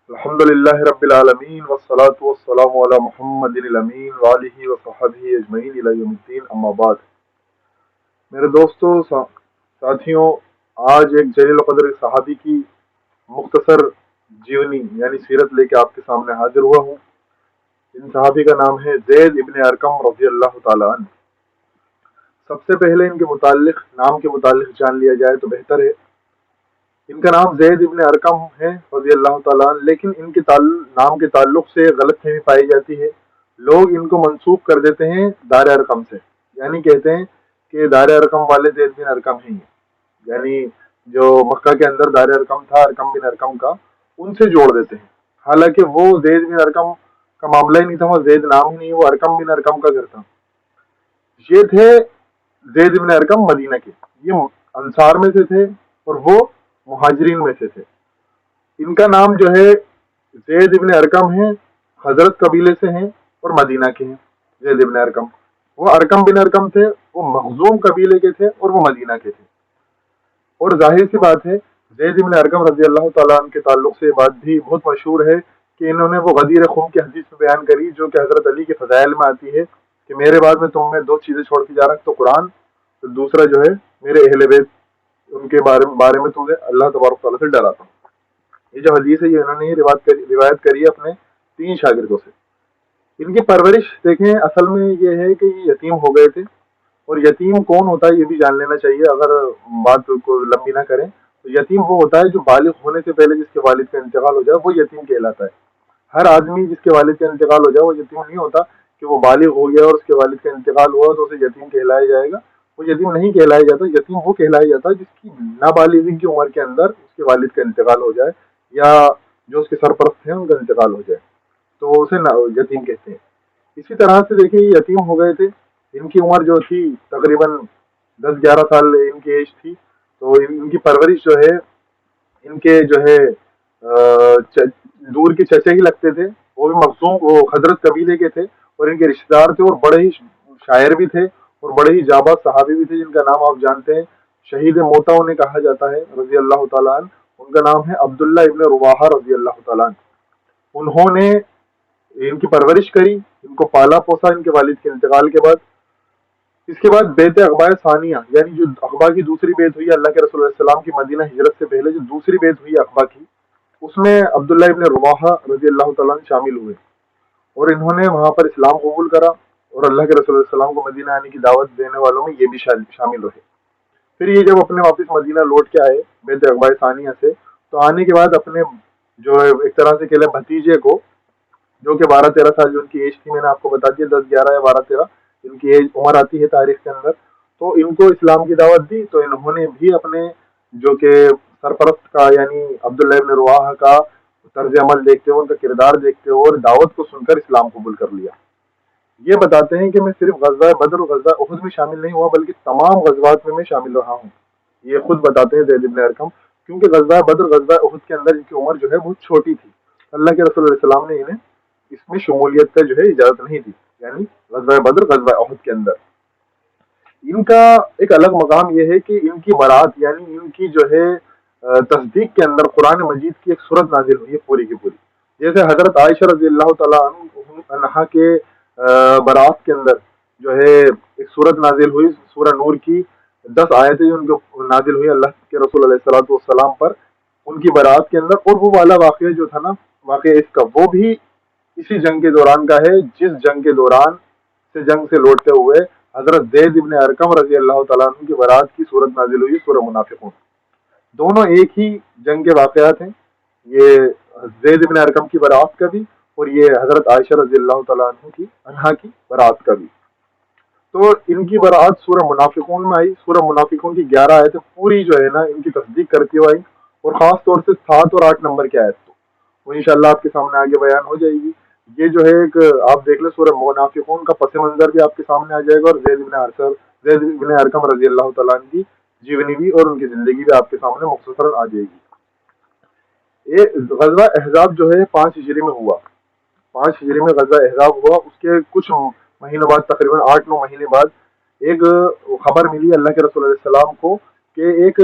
الحمدللہ رب العالمین والصلاة والسلام علی محمد الامین وآلہ وصحبہ اجمعین الی یوم الدین، اما بعد۔ میرے دوستو، ساتھیوں، آج ایک جلیل القدر صحابی کی مختصر جیونی یعنی سیرت لے کے آپ کے سامنے حاضر ہوا ہوں۔ ان صحابی کا نام ہے زید ابن ارقم رضی اللہ تعالی عنہ۔ سب سے پہلے ان کے نام کے متعلق جان لیا جائے تو بہتر ہے۔ ان کا نام زید ابن ارقم ہے رضی اللہ تعالیٰ عنہ، لیکن ان کے نام کے تعلق سے غلط فہمی پائی جاتی ہے۔ لوگ ان کو منسوب کر دیتے ہیں دار ارقم سے، یعنی کہتے ہیں کہ دار ارقم والے زید بن ارقم ہیں، یعنی جو مکہ کے اندر دار ارقم تھا ارقم بن ارقم کا، ان سے جوڑ دیتے ہیں۔ حالانکہ وہ زید بن ارقم کا معاملہ ہی نہیں تھا، وہ زید نام ہی نہیں، وہ ارقم بن ارقم کا گھر تھا۔ یہ تھے زید بن ارقم مدینہ کے، یہ انصار میں سے تھے اور وہ مہاجرین میں سے تھے۔ ان کا نام جو ہے زید ابن ارقم ہے، حضرت قبیلے سے ہیں اور مدینہ کے ہیں۔ زید ابن ارقم، وہ ارقم بن ارقم تھے، وہ مخزوم قبیلے کے تھے اور وہ مدینہ کے تھے۔ اور ظاہر سی بات ہے، زید ابن ارقم رضی اللہ تعالیٰ عنہ کے تعلق سے یہ بات بھی بہت مشہور ہے کہ انہوں نے وہ غدیر خم کی حدیث میں بیان کری جو کہ حضرت علی کے فضائل میں آتی ہے کہ میرے بعد میں تم میں دو چیزیں چھوڑ کے جا رہا ہوں، تو قرآن، تو دوسرا جو ہے میرے اہل بیت، ان کے بارے میں تمہیں اللہ تبارک تعالیٰ سے ڈراتا ہوں۔ یہ جو حدیث ہے، یہ انہوں نے روایت کری ہے اپنے 3 شاگردوں سے۔ ان کی پرورش دیکھیں، اصل میں یہ ہے کہ یہ یتیم ہو گئے تھے، اور یتیم کون ہوتا ہے یہ بھی جان لینا چاہیے اگر بات کو لمبی نہ کریں تو۔ یتیم وہ ہوتا ہے جو بالغ ہونے سے پہلے جس کے والد کا انتقال ہو جائے، وہ یتیم کہلاتا ہے۔ ہر آدمی جس کے والد کا انتقال ہو جائے وہ یتیم نہیں ہوتا کہ وہ بالغ ہو گیا اور اس کے والد کا انتقال ہوا تو اسے یتیم کہلایا جائے گا۔ وہ یتیم نہیں کہلایا جاتا، یتیم وہ کہلایا جاتا ہے جس کی نابالغی کی عمر کے اندر اس کے والد کا انتقال ہو جائے یا جو اس کے سرپرست ہیں ان کا انتقال ہو جائے، تو اسے یتیم کہتے ہیں۔ اسی طرح سے دیکھیں، یہ یتیم ہو گئے تھے، ان کی عمر جو تھی تقریباً 10-11 سال ان کی ایج تھی، تو ان کی پرورش جو ہے، ان کے جو ہے دور کے چچا ہی لگتے تھے، وہ بھی مخزوم، وہ حضرت قبیلے کے تھے اور ان کے رشتے دار تھے، اور بڑے ہی شاعر بھی تھے اور بڑے ہی جاباز صحابی بھی تھے جن کا نام آپ جانتے ہیں، شہید موتا انہیں کہا جاتا ہے رضی اللہ تعالیٰ عنہ۔ ان کا نام ہے عبداللہ ابن رواحہ رضی اللہ تعالیٰ عنہ۔ انہوں نے ان کی پرورش کری، ان کو پالا پوسا ان کے والد کے انتقال کے بعد۔ اس کے بعد بیت عقبہ ثانیہ، یعنی جو عقبہ کی دوسری بیت ہوئی اللہ کے رسول اللہ علیہ وسلم کی مدینہ ہجرت سے پہلے جو دوسری بیت ہوئی عقبہ کی، اس میں عبداللہ ابن رواحہ رضی اللہ تعالیٰ عنہ شامل ہوئے، اور انہوں نے وہاں پر اسلام قبول کرا، اور اللہ کے رسول اللہ علیہ وسلم کو مدینہ آنے کی دعوت دینے والوں میں یہ بھی شامل رہے۔ پھر یہ جب اپنے واپس مدینہ لوٹ کے آئے بیت عقبہ ثانیہ سے، تو آنے کے بعد اپنے جو ہے ایک طرح سے کہہ لیں بھتیجے کو، جو کہ 12-13 سال جو ان کی ایج تھی، میں نے آپ کو بتا دیا 10-11 یا 12-13 ان کی ایج عمر آتی ہے تاریخ کے اندر، تو ان کو اسلام کی دعوت دی، تو انہوں نے بھی اپنے جو کہ سرپرست کا یعنی عبداللہ ابن رواحہ کا طرز عمل دیکھتے ہوئے، ان کا کردار دیکھتے ہوئے اور دعوت کو سن کر اسلام قبول کر لیا۔ یہ بتاتے ہیں کہ میں صرف غزوہ بدر اور غزوہ احد میں شامل نہیں ہوا بلکہ تمام غزوات میں شامل رہا ہوں، یہ خود بتاتے ہیں زید بن ارقم، کیونکہ غزوہ بدر غزوہ احد کے اندر ان کی عمر جو ہے بہت چھوٹی تھی، اللہ کے رسول علیہ السلام نے انہیں اس میں شمولیت کا جو ہے اجازت نہیں دی، یعنی غزوہ بدر غزوہ احد کے اندر۔ ان کا ایک الگ مقام یہ ہے کہ ان کی برات یعنی ان کی جو ہے تصدیق کے اندر قرآن مجید کی ایک صورت نازل ہوئی ہے پوری کی پوری، جیسے حضرت عائشہ رضی اللہ تعالیٰ عنہا کے برات کے اندر جو ہے ایک صورت نازل ہوئی، سورہ نور کی 10 آیتیں ان کو نازل ہوئی اللہ کے رسول علیہ الصلوۃ والسلام پر ان کی برات کے اندر، اور وہ والا واقعہ جو تھا نا، واقعہ اس کا، وہ بھی اسی جنگ کے دوران کا ہے جس جنگ کے دوران سے جنگ سے لوٹتے ہوئے حضرت زید ابن ارقم رضی اللہ تعالیٰ عنہ کی برات کی صورت نازل ہوئی سورہ منافقون۔ دونوں ایک ہی جنگ کے واقعات ہیں، یہ زید ابن ارقم کی برات کا بھی اور یہ حضرت عائشہ رضی اللہ تعالیٰ عنہ کی برات کا بھی۔ تو ان کی برات سورہ منافقون میں آئی، سورہ منافقون کی 11 آیتیں پوری جو ہے نا ان کی تصدیق کرتی ہوئی آئی، اور خاص طور سے 7 اور 8 نمبر کی آیت تو وہ انشاءاللہ آپ کے سامنے آگے بیان ہو جائے گی۔ یہ جو ہے ایک آپ دیکھ لیں سورہ منافقون کا پس منظر بھی آپ کے سامنے آ جائے گا، اور زید بن ارقم رضی اللہ تعالیٰ عنہ کی جیونی بھی اور ان کی زندگی بھی آپ کے سامنے مختصراً آ جائے گی۔ یہ غزوہ احزاب جو ہے 5 ہجری میں ہوا، 5 ہجری میں غزوہ احزاب ہوا۔ اس کے کچھ مہینوں بعد، تقریباً 8-9 مہینے بعد، ایک خبر ملی اللہ کے رسول علیہ السلام کو کہ ایک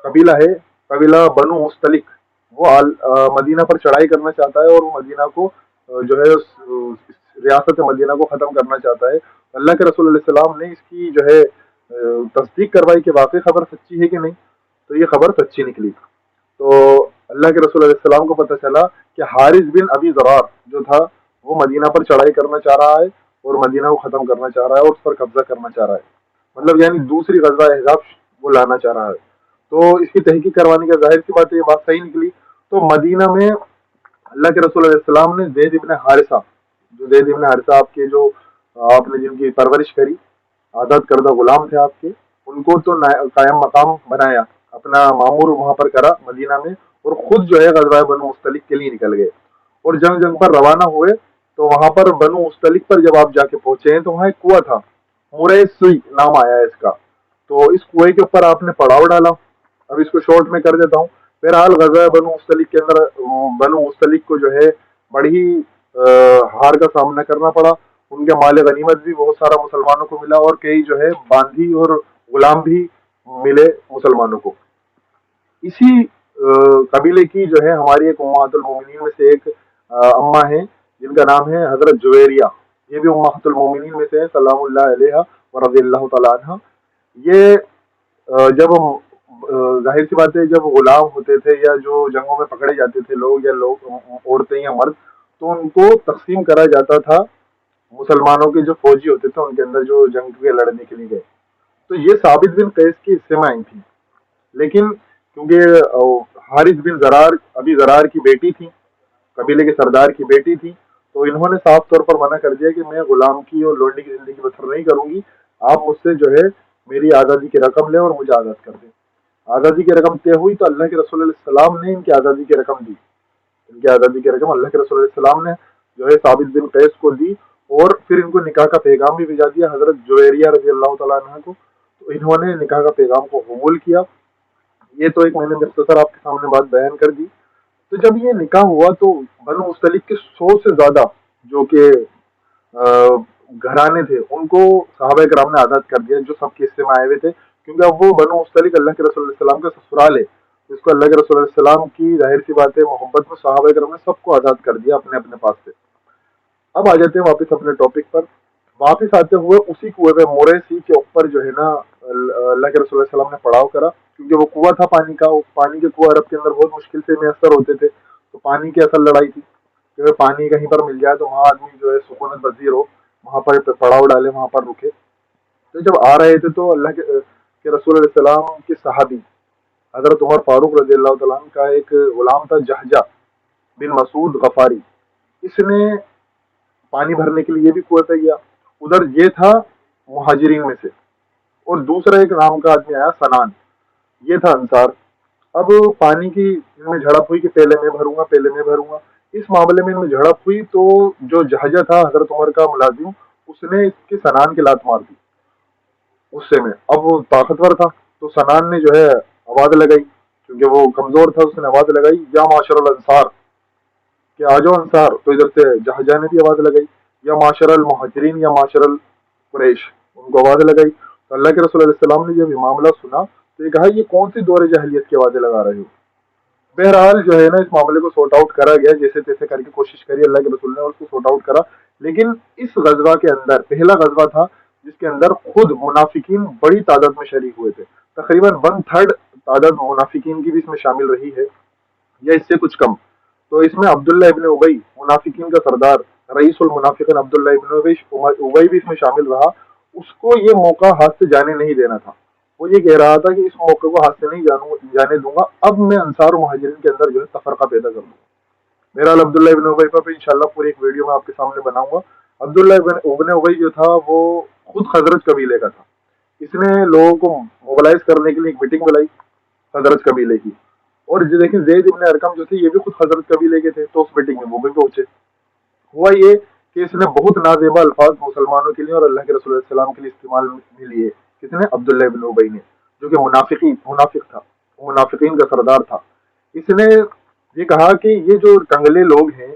قبیلہ ہے، قبیلہ بنو مستلق، वो मदीना पर चढ़ाई करना चाहता है और वो मदीना को जो है रियासत मदीना को ख़त्म करना चाहता है। अल्लाह के रसूल अलैहि सलाम ने इसकी जो है तस्दीक करवाई कि वाकई खबर सच्ची है कि नहीं, तो ये खबर सच्ची निकली। तो अल्लाह के रसूल अलैहि सलाम को पता चला कि हारिस बिन अबी ज़रार जो था वो मदीना पर चढ़ाई करना चाह रहा है और मदीना को ख़त्म करना चाह रहा है और उस पर कब्जा करना चाह रहा है, मतलब यानी दूसरी गज़वा अहज़ाब वो लाना चाह रहा है। तो इसकी तहकीक करवाने का जाहिर सी बात है ये बात सही निकली। तो मदीना में अल्लाह के रसूल अलैहि सलाम ने ज़ैद इब्न हारिसा, जो ज़ैद इब्न हारिसा आपके जो आपने जिनकी परवरिश करी, आज़ाद करदा गुलाम थे आपके, उनको तो कायम मकाम बनाया, अपना मामूर वहां पर करा मदीना में, और खुद जो है गज़वा बनु मुस्तलिक के लिए निकल गए और जंग जंग पर रवाना हुए। तो वहां पर बनु मुस्तलिक पर जब आप जाके पहुंचे हैं तो वहां एक कुआं था, मुरैसुई नाम आया है इसका। तो इस कुएं के ऊपर आपने पड़ाव डाला। अब इसको शॉर्ट में कर देता हूँ। बहरहाल गज़वा बनु मुस्तलिक के अंदर बनु मुस्तलिक को जो है बड़ी हार का सामना करना पड़ा। उनके माल गनीमत भी बहुत सारा मुसलमानों को मिला और कई जो है बांदी और गुलाम भी मिले मुसलमानों को। इसी कबीले की जो है हमारी एक उम्महातुल मोमिनीन में से एक अम्मा है जिनका नाम है हजरत जुवैरिया। ये भी उम्महातुल मोमिनीन में से है सलामुल्लाह अलैहा व रज़ियल्लाहु तआला अन्हा। ये जब जाहिर सी बात है जब गुलाम होते थे या जो जंगों में पकड़े जाते थे लोग या लोग औरतें या मर्द, तो उनको तकसीम करा जाता था मुसलमानों के जो फौजी होते थे उनके अंदर जो जंग के लड़ने के लिए गए। तो ये साबित बिन कैस के हिस्से में आई थी, लेकिन क्योंकि हारिस बिन जरार अभी जरार की बेटी थी, कबीले के सरदार की बेटी थी, तो इन्होंने साफ तौर पर मना कर दिया कि मैं गुलाम की और लोंडी की जिंदगी बसर नहीं करूंगी, आप मुझसे जो है मेरी आज़ादी की रकम लें और मुझे आज़ाद कर दें। आज़ादी की रकम तय हुई तो अल्लाह के रसूल सलाम ने इनकी आज़ादी की रकम दी। इनकी आज़ादी की रकम अल्लाह के रसूल सलाम ने जो है साबित बिन कैस को दी और फिर इनको निकाह का पैगाम भी भिजा दिया हजरत जुवैरिया रजी अल्लाह तआला अन्हा को। तो इन्होंने निकाह का पैगाम को कबूल किया। ये तो एक मैंने मुख्तसर आपके सामने बात बयान कर दी। तो जब ये निकाह हुआ तो बनु मुस्तलिक के 100 से ज्यादा जो कि घराने थे उनको सहाबा कराम ने आज़ाद कर दिया, जो सबके हिस्से में आए हुए थे, क्योंकि अब वो बनु मुस्तलिक अल्लाह के रसूल सल्लल्लाहु अलैहि वसल्लम का ससुराल है। तो इसको अल्लाह के रसूल सल्लल्लाहु अलैहि वसल्लम की जाहिर सी बात है मोहब्बत में सहाबा कराम ने सबको आज़ाद कर दिया अपने अपने पास से। अब आ जाते हैं वापस अपने टॉपिक पर। वापस आते हुए उसी कुएं पे मोरेसी के ऊपर जो है ना अल्लाह के रसूल सल्लल्लाहु अलैहि वसल्लम ने पड़ाव करा, क्योंकि वो कुआं था पानी का। वो पानी के कुआं अरब के अंदर बहुत मुश्किल से मैसर होते थे, तो पानी की असल लड़ाई थी कि पानी कहीं पर मिल जाए तो वहाँ आदमी जो है सुकूनत पजीर हो, वहाँ पर पड़ाव डाले, वहाँ पर रुके। तो जब आ रहे थे तो अल्लाह के रसूल अलैहि सलाम के सहाबी हजरत उमर फारूक रजी अल्लाह तआला अन्हु का एक गुलाम था जहजा बिन मसूद गफारी। इसने पानी भरने के लिए भी कुएं पे गया। उधर ये था मुहाजिरीन में से, और दूसरा एक नाम का आदमी आया सनान, ये था अंसार। अब पानी की इनमें झड़प हुई कि पहले मैं भरूंगा पहले मैं भरूंगा। इस मामले में इनमें झड़प हुई तो जो जहाजा था हजरत उमर का मुलाजिम, उसने इसके सनान की लात मार दी गुस्से में। अब वो ताकतवर था तो सनान ने जो है आवाज लगाई, क्योंकि वो कमजोर था, उसने आवाज लगाई या माशरल अंसार, कि आ जाओ अंसार। तो इधर से जहाजा ने भी आवाज लगाई या माशरल मुहाजिरीन या माशरल कुरैश, उनको आवाज लगाई। तो अल्लाह के रसूल अलैहि सलाम ने जब ये मामला सुना तो ये कहा ये कौन सी दौरे जहलियत की आवाजें लगा रहे हो। बहरहाल जो है ना इस मामले को सॉर्ट आउट करा गया, जैसे तैसे करके कोशिश करी अल्लाह के रसूल ने और उसको सॉर्ट आउट करा। लेकिन इस गजवा के अंदर पहला गजवा था जिसके अंदर खुद मुनाफिकीन बड़ी तादाद में शरीक हुए थे। तकरीबन 1/3 तादाद मुनाफिकीन की भी इसमें शामिल रही है या इससे कुछ कम। तो इसमें अब्दुल्ला इब्न उबई मुनाफिकीन का सरदार, रईसुल मुनाफिकीन अब्दुल्ला इब्न उबई भी इसमें शामिल रहा। उसको ये मौका हाथ से जाने नहीं देना था। वो ये कह रहा था कि इस मौके को हाथ से नहीं जाने दूंगा, अब मैं अंसार और मुहाजिरीन के अंदर जो है तफरका पैदा कर दूंगा। बहरहाल अब्दुल्ला इब्न उबई पर इंशाल्लाह पूरी एक वीडियो में आपके सामने बनाऊंगा। अब्दुल्ला इब्न उबई जो था वो खुद खजरज कबीले का था। इसने लोगों को मोबिलाइज करने के लिए एक मीटिंग बुलाई खजरज कबीले की, और जो देखिए जैद इब्न अरकम जो थे ये भी खुद खजरज कबीले के थे, तो उस मीटिंग में वो भी पहुंचे। हुआ ये कि इसने बहुत नाजेबा अल्फाज मुसलमानों के लिए और अल्लाह के रसूल सल्लल्लाहु अलैहि वसल्लम के लिए इस्तेमाल में लिए। किसने? अब्दुल्ला इब्न उबई ने, जो कि मुनाफिक था, मुनाफिकीन का सरदार था। इसने ये कहा कि ये जो कंगले लोग हैं,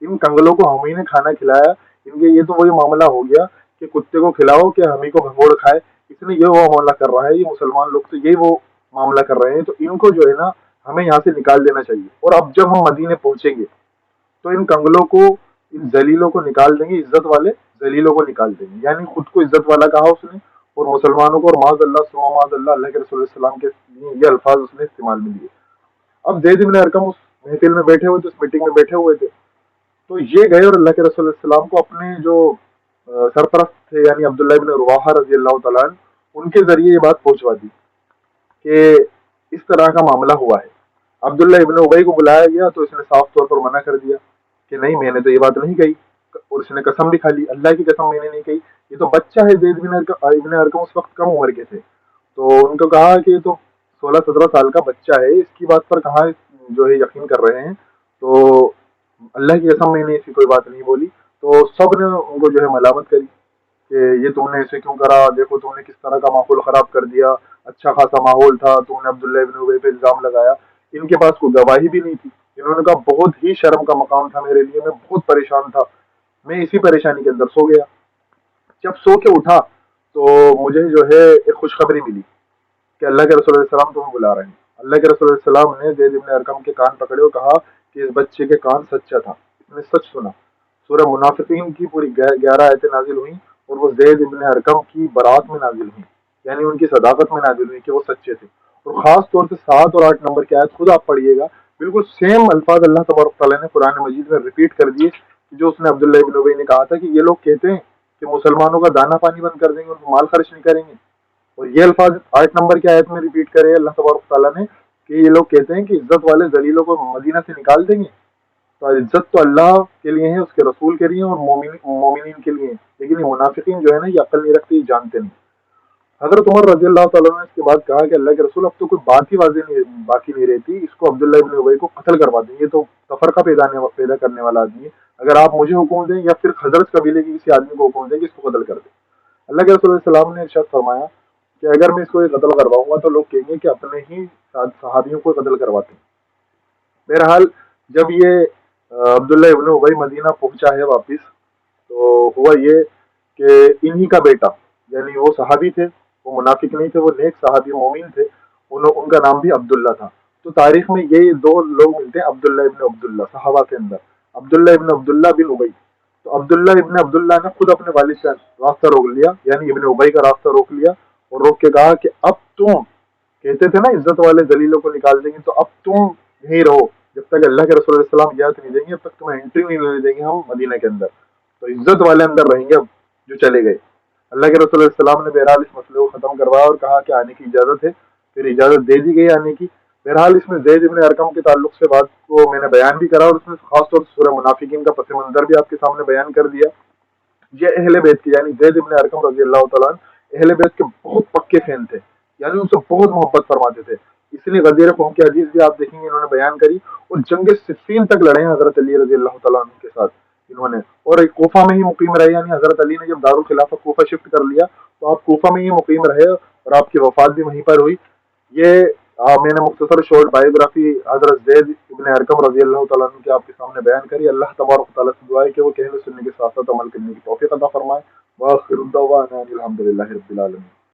इन कंगलों को हम ही ने खाना खिलाया, इनके ये तो वही मामला हो गया कि कुत्ते को खिलाओ कि हम ही को भगोड़ खाए। इसने ये वो मामला कर रहा है, ये मुसलमान लोग तो यही वो मामला कर रहे हैं। तो इनको जो है ना हमें यहाँ से निकाल देना चाहिए। और अब जब हम मदीने पहुंचेंगे तो इन कंगलों को, इन जलीलों को निकाल देंगे, इज्जत वाले जलीलों को निकाल देंगे। यानी खुद को इज्जत वाला कहा उसने और मुसलमानों को, और माज़अल्लाह सुम्मा माज़अल्लाह अल्लाह के रसूल सल्लल्लाहु अलैहि वसल्लम के ये अल्फाज उसने इस्तेमाल में लिए। अब ज़ैद इब्न अरकम उस महफिल में बैठे हुए थे, उस मीटिंग में बैठे हुए थे। तो ये गए और अल्लाह के रसूल सल्लल्लाहु अलैहि वसल्लम को अपने जो सरपरस्त थे यानी अब्दुल्ला इब्न रवाहा रजी अल्लाह तआला अन्हु, उनके जरिए ये बात पहुंचवा दी कि इस तरह का मामला हुआ है। अब्दुल्ला इब्न उबई को बुलाया गया तो इसने साफ तौर पर मना कर दिया कि नहीं, मैंने तो ये बात नहीं कही। और उसने कसम भी खा ली, अल्लाह की कसम मैंने नहीं कही, ये तो बच्चा है। ज़ैद इब्न अरकम उस वक्त कम उम्र के थे। तो उनको कहा कि ये तो 16-17 साल का बच्चा है, इसकी बात पर कहाँ जो है यकीन कर रहे हैं। तो अल्लाह की कसम मैंने ऐसी कोई बात नहीं बोली। तो सब ने उनको जो है मलामत करी कि ये तुमने ऐसे क्यों करा, देखो तुमने किस तरह का माहौल खराब कर दिया, अच्छा खासा माहौल था, तुमने अब्दुल्ला इब्न उबई पे इल्जाम लगाया। इनके पास कोई गवाही भी नहीं थी। इन्होंने कहा बहुत ही शर्म का मकाम था मेरे लिए, मैं बहुत परेशान था, मैं इसी परेशानी के अंदर सो गया। जब सो के उठा तो मुझे जो है एक खुशखबरी मिली कि अल्लाह के रसूल सल्लल्लाहु अलैहि वसल्लम तुम्हें बुला रहे हैं। अल्लाह के रसूल सल्लल्लाहु अलैहि वसल्लम ने ज़ैद इब्न अरकम के कान पकड़े और कहा कि इस बच्चे के कान सच्चा था, इसने सच सुना। सूरह मुनाफिकीन की पूरी 11 आयतें नाजिल हुई और वो ज़ैद इब्न अरकम की बरात में नाजिल हुई, यानी उनकी सदाकत में नाजिल हुई कि वो सच्चे थे। और खास तौर से 7 और 8 नंबर की आयत खुद आप पढ़िएगा, बिल्कुल सेम अल्फाज अल्लाह तबारक तआला ने कुरान मजीद में रिपीट कर दिए जो उसने अब्दुल्ला इब्न उबई ने कहा था कि ये लोग कहते हैं कि मुसलमानों का दाना पानी बंद कर देंगे, उनको माल खर्च नहीं करेंगे। और ये अल्फाज 8 नंबर की आयत में रिपीट करे अल्लाह तबारक तआला ने कि ये लोग कहते हैं कि इज्जत वाले जलीलों को मदीना से निकाल देंगे। तो इज्जत तो अल्लाह के लिए है, उसके रसूल के लिए और मोमिनीन के लिए है। लेकिन ये मुनाफिकीन जो है ना, ये अक्ल नहीं रखते, ये जानते नहीं। हजरत उमर रजी अल्लाह तआला ने इसके बाद कहा कि अल्लाह के रसूल अब तो कोई बात ही बाकी नहीं रहती, इसको अब्दुल्ला इब्न उबई को कत्ल करवा दें, ये तो तफरका पैदा करने वाला आदमी है। अगर आप मुझे हुक्म दें या फिर खजरत कबीले के किसी आदमी को हुक्म दें कि इसको कत्ल कर दें। अल्लाह के रसूल सल्लल्लाहु अलैहि वसल्लम ने इरशाद फरमाया कि अगर मैं इसको कत्ल करवाऊंगा तो लोग कहेंगे कि अपने ही सहाबियों को कत्ल करवाते हैं। बहरहाल जब ये अब्दुल्ला इब्न उबई मदीना पहुंचा है वापिस, तो हुआ ये कि इन्हीं का बेटा, यानी वो सहाबी थे, वो मुनाफिक नहीं थे, वो नेक सहाबी मोमिन थे, उनका नाम भी अब्दुल्ला था। तो तारीख में ये दो लोग मिलते हैं, अब्दुल्ला इब्न अब्दुल्ला सहाबा के अंदर, अब्दुल्ला इब्न अब्दुल्ला बिन उबई। तो अब्दुल्ला इब्न अब्दुल्ला ने खुद अपने वालिद का रास्ता रोक लिया, यानी इब्न उबई का रास्ता रोक लिया और रोक के कहा कि अब तुम कहते थे ना इज्जत वाले दलीलों को निकाल देंगे, तो अब तुम यहीं रहो, जब तक अल्लाह के रसूल सल्लल्लाहु अलैहि वसल्लम इजाजत नहीं देंगे, जब तक तुम्हें एंट्री नहीं लेने देंगे हम मदीना के अंदर। तो इज्जत वाले अंदर रहेंगे अब, जो चले गए। अल्लाह के रसूल सल्लल्लाहु अलैहि वसल्लम ने बहरहाल इस मसले को खत्म करवाया और कहा कि आने की इजाजत है। फिर इजाजत दे दी गई आने की। बहरहाल इसमें ज़ैद इब्न अरकम के ताल्लुक से बात को मैंने बयान भी करा और उसमें खासतौर से सूरह मुनाफिकीन का पस मंजर भी आपके सामने बयान कर दिया। ये अहले बैत के यानी ज़ैद इब्न अरकम रजी अल्लाह तआला अन्हु अहले बैत के बहुत पक्के फैन थे, यानी उनसे बहुत मोहब्बत फरमाते थे। इसलिए गदीर कौम की हदीस भी आप देखेंगे इन्होंने बयान करी और जंग सिफ़ीन तक लड़े हैं हजरत अली रजी अल्लाह तआला अन्हु के साथ इन्होंने। और एक कोफा में ही मुकीम रहे, यानी हजरत अली ने जब दारुल खिलाफत कोफा शिफ्ट कर लिया तो आप कोफा में ही मुकीम रहे और आपकी वफात भी वहीं पर हुई। ये मैंने मुख्तसर शॉर्ट बायोग्राफी हजरत ज़ैद इब्न अरकम रजी अल्लाह तआला अन्हु की आपके सामने बयान करी। अल्लाह तबारक व तआला से दुआ है कि वो कहने सुनने के साथ साथ अमल करने की तौफीक अता फरमाए। व आखिरु दअवाना अनिल हम्दुलिल्लाहि रब्बिल आलमीन।